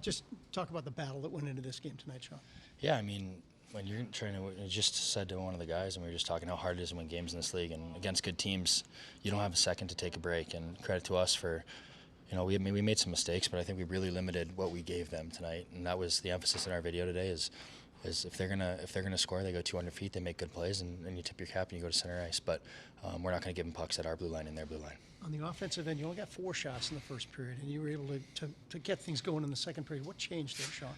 Just talk about the battle that went into this game tonight, Sean. Yeah, I mean, when you're trying to, I just said to one of the guys, and we were just talking how hard it is to win games in this league, and against good teams, you don't have a second to take a break. And credit to us for, we made some mistakes, but I think we really limited what we gave them tonight, and that was the emphasis in our video today. Is if they're gonna score, they go 200 feet, they make good plays, and you tip your cap and you go to center ice. But we're not going to give them pucks at our blue line and their blue line. On the offensive end, you only got 4 shots in the first period, and you were able to get things going in the second period. What changed there, Sean?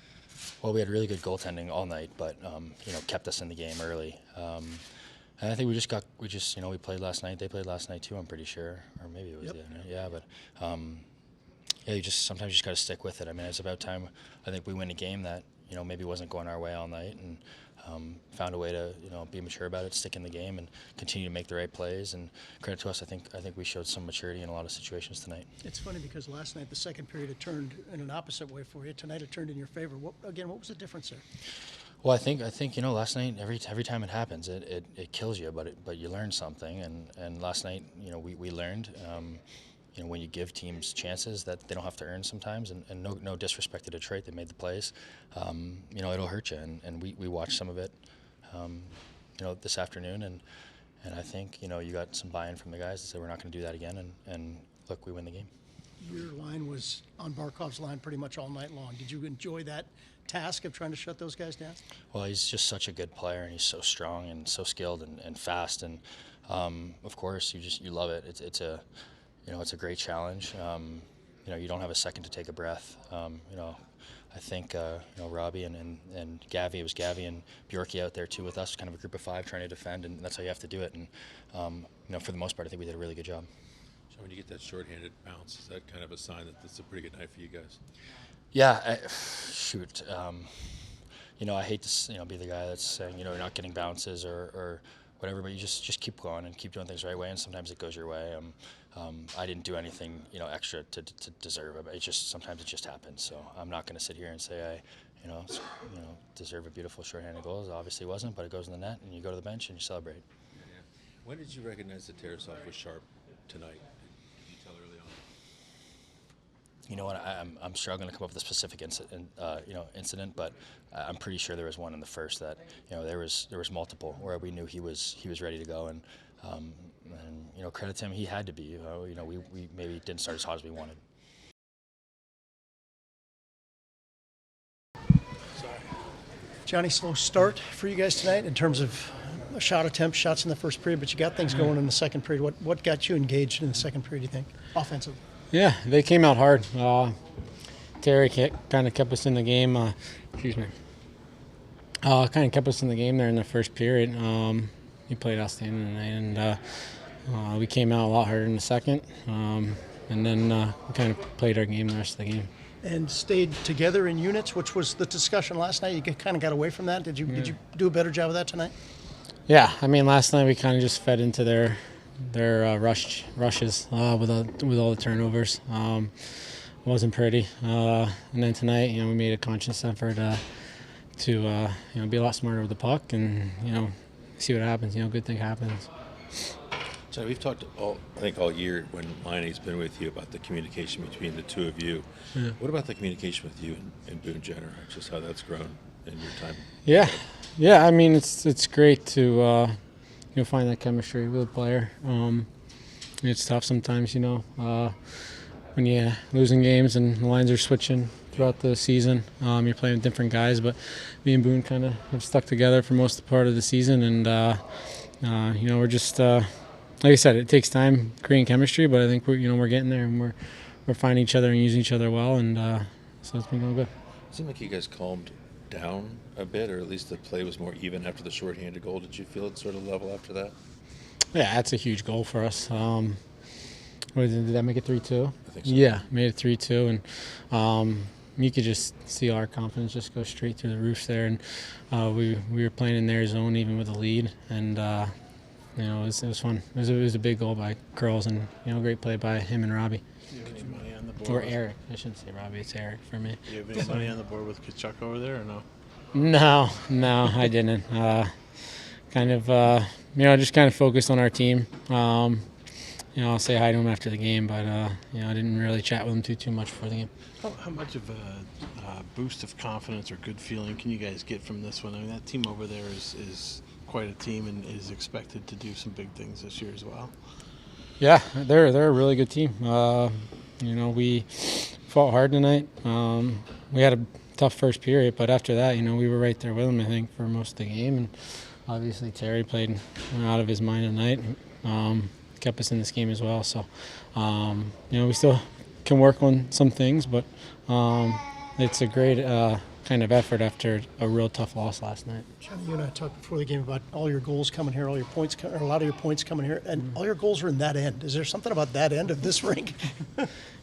Well, we had really good goaltending all night, but kept us in the game early. And I think we played last night. They played last night too, I'm pretty sure, or maybe it was the other night. Yeah, but you sometimes you just got to stick with it. I mean, it's about time. I think we win a game that maybe wasn't going our way all night, and found a way to be mature about it, stick in the game, and continue to make the right plays. And credit to us, I think we showed some maturity in a lot of situations tonight. It's funny because last night the second period it turned in an opposite way for you. Tonight it turned in your favor. What was the difference there? Well, I think last night every time it happens, it kills you, but you learn something. And last night we learned. When you give teams chances that they don't have to earn sometimes, and no disrespect to Detroit, they made the plays, it'll hurt you. And we watched some of it, this afternoon, and I think, you got some buy-in from the guys that said we're not going to do that again, and look, we win the game. Your line was on Barkov's line pretty much all night long. Did you enjoy that task of trying to shut those guys down? Well, he's just such a good player, and he's so strong and so skilled and fast, and of course you love it. It's a great challenge. You don't have a second to take a breath. I think Robbie and Gavi, it was Gavi and Bjorky out there too with us, kind of a group of 5 trying to defend, and that's how you have to do it. And for the most part, I think we did a really good job. So when you get that shorthanded bounce, is that kind of a sign that it's a pretty good night for you guys? Yeah, shoot. I hate to be the guy that's saying you're not getting bounces or whatever, but you just keep going and keep doing things the right way, and sometimes it goes your way. I didn't do anything extra to deserve it. Sometimes it just happens. So I'm not going to sit here and say I deserve a beautiful shorthanded goal. It obviously wasn't, but it goes in the net, and you go to the bench and you celebrate. Yeah. When did you recognize that Tarasov was sharp tonight? Did you tell early on? You know what? I'm struggling to come up with a specific incident, but I'm pretty sure there was one in the first that there was multiple where we knew he was ready to go, and credit to him, he had to be. We maybe didn't start as hot as we wanted. Johnny, slow start for you guys tonight in terms of shot attempts, shots in the first period, but you got things going in the second period. What got you engaged in the second period, do you think, offensively? Yeah, they came out hard. Terry kind of kept us in the game. Kind of kept us in the game there in the first period. He played outstanding tonight, and we came out a lot harder in the second. And then we kind of played our game the rest of the game. And stayed together in units, which was the discussion last night. You kind of got away from that. Did you do a better job of that tonight? Yeah, I mean, last night we kind of just fed into their rushes with all the turnovers. Wasn't pretty. And then tonight, we made a conscious effort to be a lot smarter with the puck and see what happens. Good thing happens. So we've talked all year when Liney's been with you about the communication between the two of you. Yeah. What about the communication with you and Boone Jenner? Just how that's grown in your time. Yeah. I mean, it's great to find that chemistry with a player. It's tough sometimes, when you're losing games and the lines are switching throughout the season. You're playing with different guys, but me and Boone kind of have stuck together for most of the part of the season, and we're just like I said, it takes time creating chemistry, but I think we're getting there, and we're finding each other and using each other well, and so it's been going good. It seemed like you guys calmed down a bit, or at least the play was more even after the shorthanded goal. Did you feel it sort of level after that? Yeah, that's a huge goal for us. Did that make it 3-2? I think so. Yeah, made it 3-2, and you could just see our confidence just go straight through the roof there, and we were playing in their zone even with a lead, and it was fun. It was a big goal by Curls, and great play by him and Robbie. Do you have any money on the board? Or Eric. I shouldn't say Robbie. It's Eric for me. Do you have any money on the board with Kachuk over there or no? No, I didn't. Just kind of focused on our team, say hi to him after the game, but I didn't really chat with him too much before the game. How much of a boost of confidence or good feeling can you guys get from this one? I mean, that team over there is quite a team and is expected to do some big things this year as well. Yeah, they're a really good team. We fought hard tonight. We had a tough first period, but after that, we were right there with them, I think, for most of the game. And obviously Terry played out of his mind tonight. Kept us in this game as well. So, we still can work on some things, but it's a great kind of effort after a real tough loss last night. Johnny, you and I talked before the game about all your goals coming here, all your points, or a lot of your points coming here, and all your goals are in that end. Is there something about that end of this rink?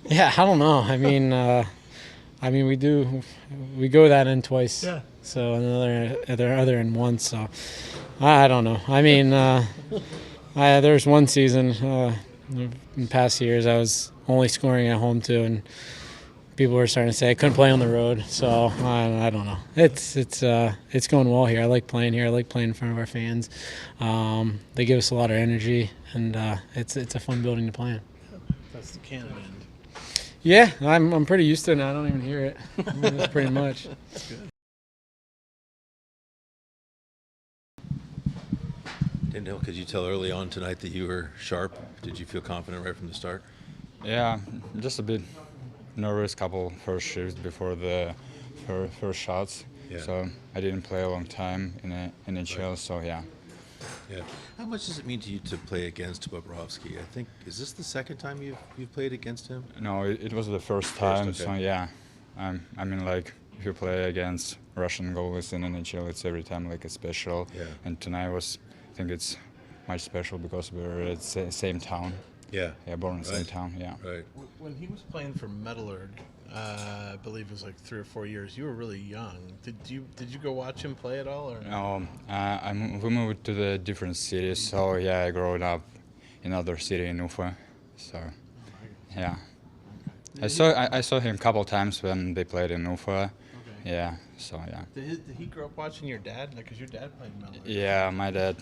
Yeah, I don't know. I mean, we go that end twice. Yeah. So other end once. So I don't know. I mean, there's one season in past years I was only scoring at home too, and people were starting to say I couldn't play on the road. So I don't know. It's going well here. I like playing here. I like playing in front of our fans. They give us a lot of energy, and it's a fun building to play in. That's the Canada end. Yeah, I'm pretty used to it now. I don't even hear it. That's pretty much. Didn't could you tell early on tonight that you were sharp? Did you feel confident right from the start? Yeah, just a bit nervous couple first shifts before the first shots. Yeah. So I didn't play a long time in NHL, so yeah. Yeah. How much does it mean to you to play against Bobrovsky? I think, is this the second time you've played against him? No, it was the first time, okay. so yeah. I mean, like, if you play against Russian goalies in NHL, it's every time like a special. Yeah. And tonight I think it's much special because we're at the same town. Yeah. Yeah, born in the same Right. town, yeah. Right. When he was playing for Metalurg, I believe it was like 3 or 4 years. You were really young. Did you go watch him play at all, or no? No, we moved to the different cities, so yeah, I grew up in another city in Ufa, so yeah. I saw him a couple times when they played in Ufa. Okay. Yeah, so yeah. Did he grow up watching your dad? Like, 'cause your dad played Metalurg. Yeah, my dad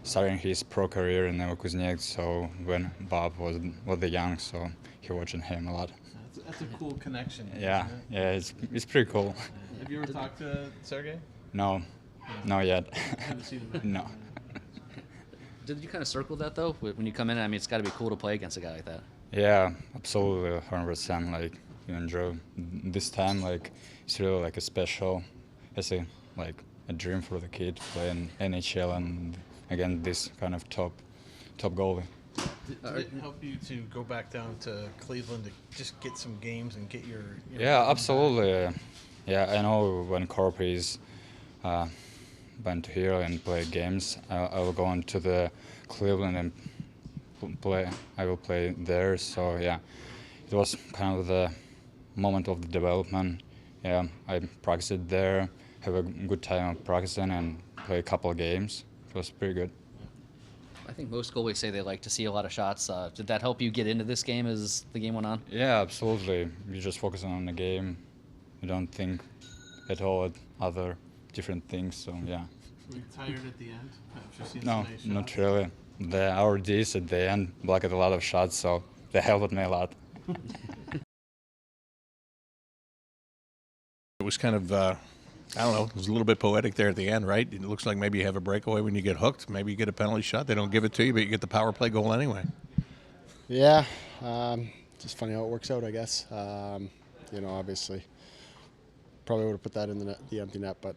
starting his pro career in Novokuzhnetsk, so when Bob was the young, so he watching him a lot. That's a cool connection. Yeah, Isn't it? yeah, it's pretty cool. Have you ever talked to Sergey? No, not yet. Haven't seen him back. No. Did you kind of circle that though when you come in? I mean, it's got to be cool to play against a guy like that. Yeah, absolutely, 100%. Like, you enjoy this time. Like, it's really like a special, it's a dream for the kid to play in NHL and again this kind of top goalie. Did it help you to go back down to Cleveland to just get some games and get your Yeah, absolutely. Yeah, I know when Corp is went here and play games, I will go on to the Cleveland and play. I will play there. So yeah, it was kind of the moment of the development. Yeah, I practiced there, have a good time of practicing, and play a couple of games. It was pretty good. I think most goalies say they like to see a lot of shots. Did that help you get into this game as the game went on? Yeah, absolutely. You just focus on the game. You don't think at all at other different things. So yeah. Were you tired at the end after seeing No, some nice not shots? really. Our Ds at the end blocked a lot of shots, so they helped me a lot. It was kind of, I don't know, it was a little bit poetic there at the end, right? It looks like maybe you have a breakaway when you get hooked. Maybe you get a penalty shot. They don't give it to you, but you get the power play goal anyway. Yeah, just funny how it works out, I guess. Obviously, probably would have put that in the empty net, but,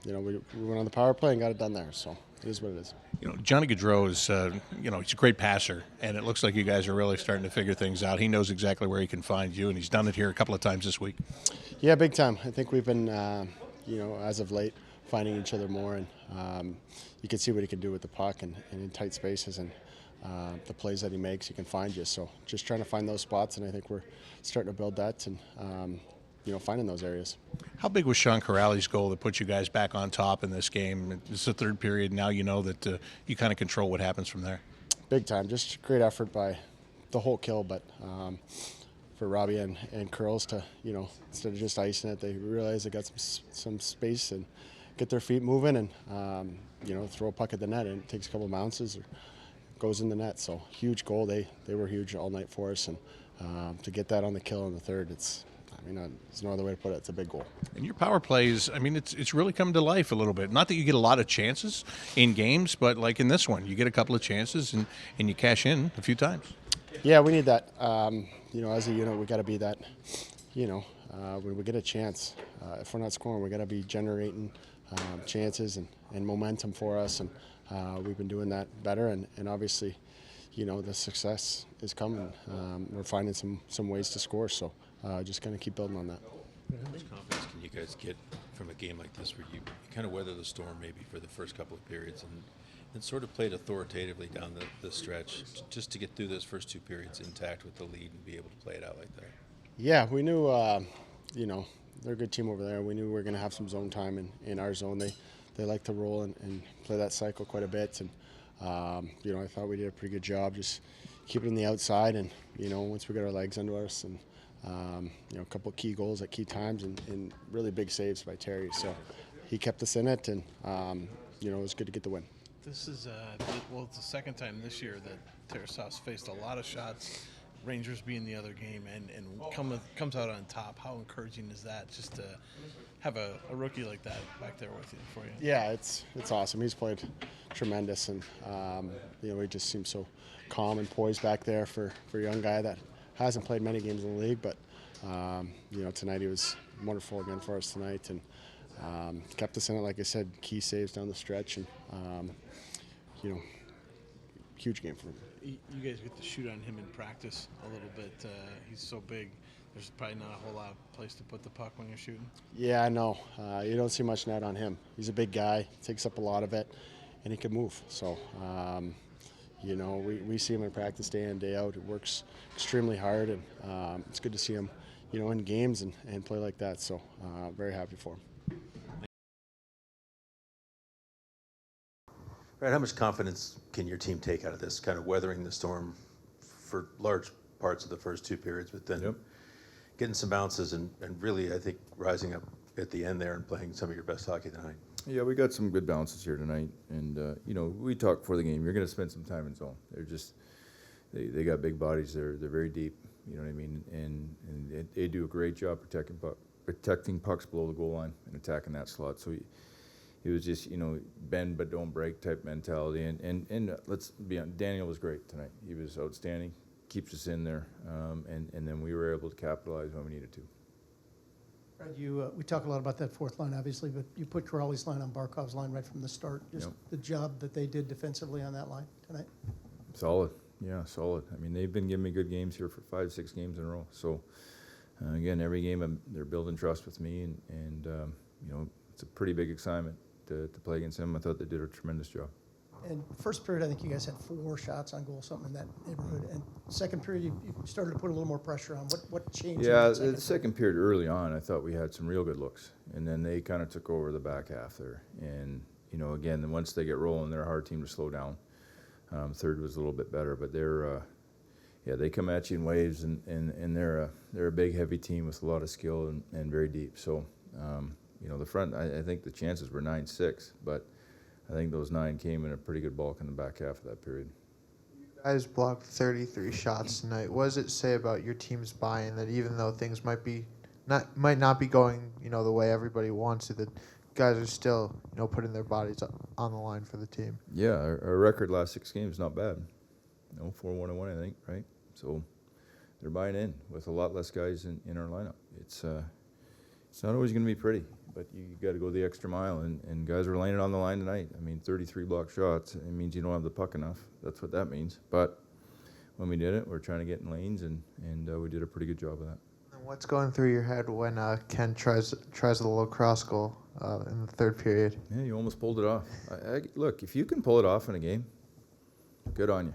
we went on the power play and got it done there, so it is what it is. Johnny Gaudreau is, he's a great passer, and it looks like you guys are really starting to figure things out. He knows exactly where he can find you, and he's done it here a couple of times this week. Yeah, big time. I think we've been, as of late, finding each other more, and you can see what he can do with the puck and in tight spaces, and the plays that he makes, he can find you. So just trying to find those spots, and I think we're starting to build that and, finding those areas. How big was Sean Corrali's goal that put you guys back on top in this game? It's the third period. Now you know that you kind of control what happens from there. Big time. Just great effort by the whole kill, but for Robbie and Curls to, instead of just icing it, they realize they got some space and get their feet moving and, throw a puck at the net. And it takes a couple of bounces or goes in the net. So huge goal. They were huge all night for us, and to get that on the kill in the third, there's no other way to put it. It's a big goal. And your power plays, I mean, it's really come to life a little bit. Not that you get a lot of chances in games, but like in this one, you get a couple of chances and you cash in a few times. Yeah, we need that. As a unit, we got to be that. When we get a chance, if we're not scoring, we got to be generating chances and momentum for us, and we've been doing that better. And obviously, the success is coming. We're finding some ways to score, so just going to keep building on that. How much confidence can you guys get from a game like this where you kind of weather the storm maybe for the first couple of periods and sort of played authoritatively down the stretch just to get through those first 2 periods intact with the lead and be able to play it out like that? Yeah, we knew, they're a good team over there. We knew we were going to have some zone time in our zone. They like to roll and play that cycle quite a bit. And, I thought we did a pretty good job just keeping the outside. And, once we got our legs under us and, a couple of key goals at key times and really big saves by Terry. So he kept us in it, and, it was good to get the win. This is it's the second time this year that Tarasov's faced a lot of shots. Rangers being the other game and comes out on top. How encouraging is that just to have a rookie like that back there with you for you? Yeah, it's awesome. He's played tremendous, and he just seems so calm and poised back there for a young guy that hasn't played many games in the league. But tonight he was wonderful again for us tonight, and kept us in it. Like I said, key saves down the stretch, and huge game for him. You guys get to shoot on him in practice a little bit. He's so big. There's probably not a whole lot of place to put the puck when you're shooting. Yeah, I know. You don't see much net on him. He's a big guy, takes up a lot of it, and he can move. So, we see him in practice day in, day out. It works extremely hard, and it's good to see him, in games and play like that. So, very happy for him. Right, how much confidence can your team take out of this, kind of weathering the storm for large parts of the first 2 periods, but then getting some bounces and really, I think, rising up at the end there and playing some of your best hockey tonight? Yeah, we got some good bounces here tonight, and we talked before the game. You're going to spend some time in zone. They're just they got big bodies. They're very deep. You know what I mean? And they do a great job protecting pucks below the goal line and attacking that slot. So it was just bend but don't break type mentality. And let's be honest, Daniel was great tonight. He was outstanding. Keeps us in there, and then we were able to capitalize when we needed to. Brad, we talk a lot about that fourth line, obviously, but you put Corrali's line on Barkov's line right from the start. Just the job that they did defensively on that line tonight. Solid. Yeah, solid. I mean, they've been giving me good games here for 5-6 games in a row. So, again, every game they're building trust with me, and it's a pretty big assignment to play against them. I thought they did a tremendous job. And first period, I think you guys had 4 shots on goal, something in that neighborhood. And second period, you started to put a little more pressure on. What changed? Yeah, in the second period early on, I thought we had some real good looks, and then they kind of took over the back half there. And again, then once they get rolling, they're a hard team to slow down. Third was a little bit better, but they come at you in waves, and they're a big, heavy team with a lot of skill and very deep. So, the front, I think the chances were 9-6, but I think those 9 came in a pretty good bulk in the back half of that period. You guys blocked 33 shots tonight. What does it say about your team's buy-in that even though things might not be going the way everybody wants it, that guys are still putting their bodies on the line for the team? Yeah, our record last 6 games is not bad. 4-1-1, I think, right? So they're buying in with a lot less guys in our lineup. It's not always going to be pretty, but you got to go the extra mile, and guys are laying it on the line tonight. I mean, 33 blocked shots, it means you don't have the puck enough. That's what that means. But when we did it, we're trying to get in lanes, and we did a pretty good job of that. And what's going through your head when Ken tries a little cross goal in the third period? Yeah, you almost pulled it off. Look, if you can pull it off in a game, good on you.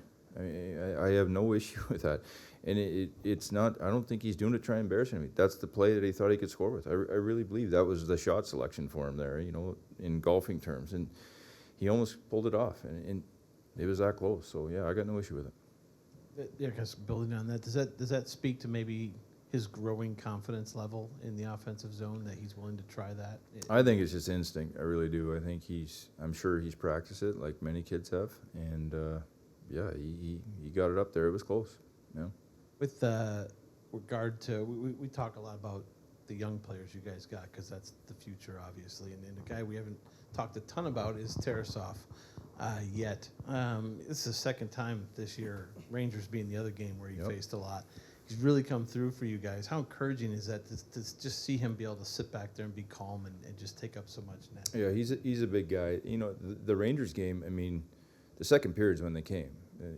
I have no issue with that. And it's not, I don't think he's doing it to try and embarrass me. That's the play that he thought he could score with. I really believe that was the shot selection for him there, in golfing terms. And he almost pulled it off, and it was that close. So, yeah, I got no issue with it. Yeah, because building on that, does that speak to maybe his growing confidence level in the offensive zone that he's willing to try that? I think it's just instinct. I really do. I think I'm sure he's practiced it like many kids have. And, yeah, he got it up there. It was close. Yeah. With regard to, we talk a lot about the young players you guys got because that's the future, obviously. And a guy we haven't talked a ton about is Tarasov yet. This is the second time this year, Rangers being the other game where he faced a lot. He's really come through for you guys. How encouraging is that to just see him be able to sit back there and be calm and just take up so much net? Yeah, he's a big guy. You know, the Rangers game, I mean, the second period's when they came.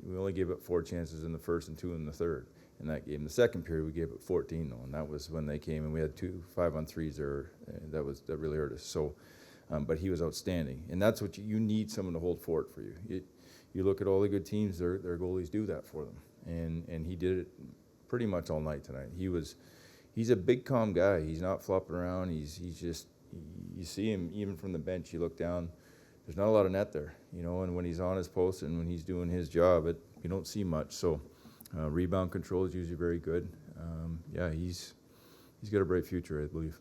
We only gave up 4 chances in the first and 2 in the third in that game. The second period, we gave up 14, though, and that was when they came, and we had 2 5-on-3s there. That really hurt us. So, but he was outstanding, and that's what you need, someone to hold fort for you. You look at all the good teams, their goalies do that for them, and he did it pretty much all night tonight. He's a big, calm guy. He's not flopping around. He's just, you see him even from the bench. You look down, there's not a lot of net there, you know. And when he's on his post and when he's doing his job, you don't see much. So rebound control is usually very good. Yeah, he's got a bright future, I believe.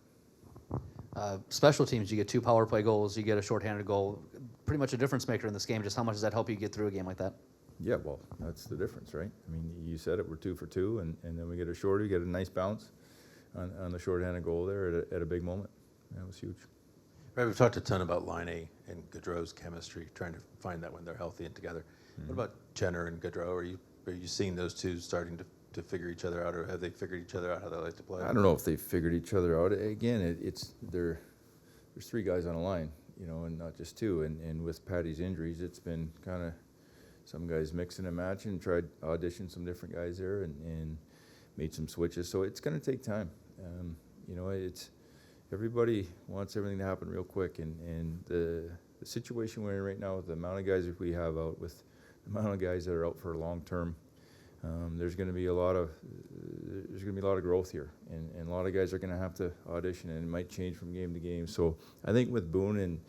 Special teams, you get 2 power play goals, you get a shorthanded goal. Pretty much a difference maker in this game. Just how much does that help you get through a game like that? Yeah, well, that's the difference, right? I mean, you said it, we're 2 for 2, and then we get a shorty, we get a nice bounce on the shorthanded goal there at a big moment. That was huge. Right, we've talked a ton about Line A and Gaudreau's chemistry, trying to find that when they're healthy and together. What about Jenner and Gaudreau? Are you seeing those two starting to figure each other out, or have they figured each other out how they like to play? I don't know if they figured each other out. Again, there's 3 guys on a line, you know, and not just 2. And with Patty's injuries, it's been kind of some guys mixing and matching, tried audition some different guys there and made some switches. So it's going to take time. You know, everybody wants everything to happen real quick, and the situation we're in right now with the amount of guys that we have out, with the amount of guys that are out for long term, there's going to be a lot of growth here, and a lot of guys are going to have to audition, and it might change from game to game. So I think with Boone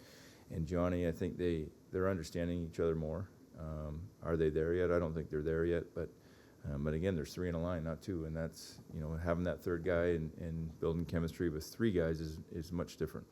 and Johnny, I think they're understanding each other more. Are they there yet? I don't think they're there yet, but again, there's 3 in a line, not 2, and that's, you know, having that third guy and building chemistry with 3 guys is much different.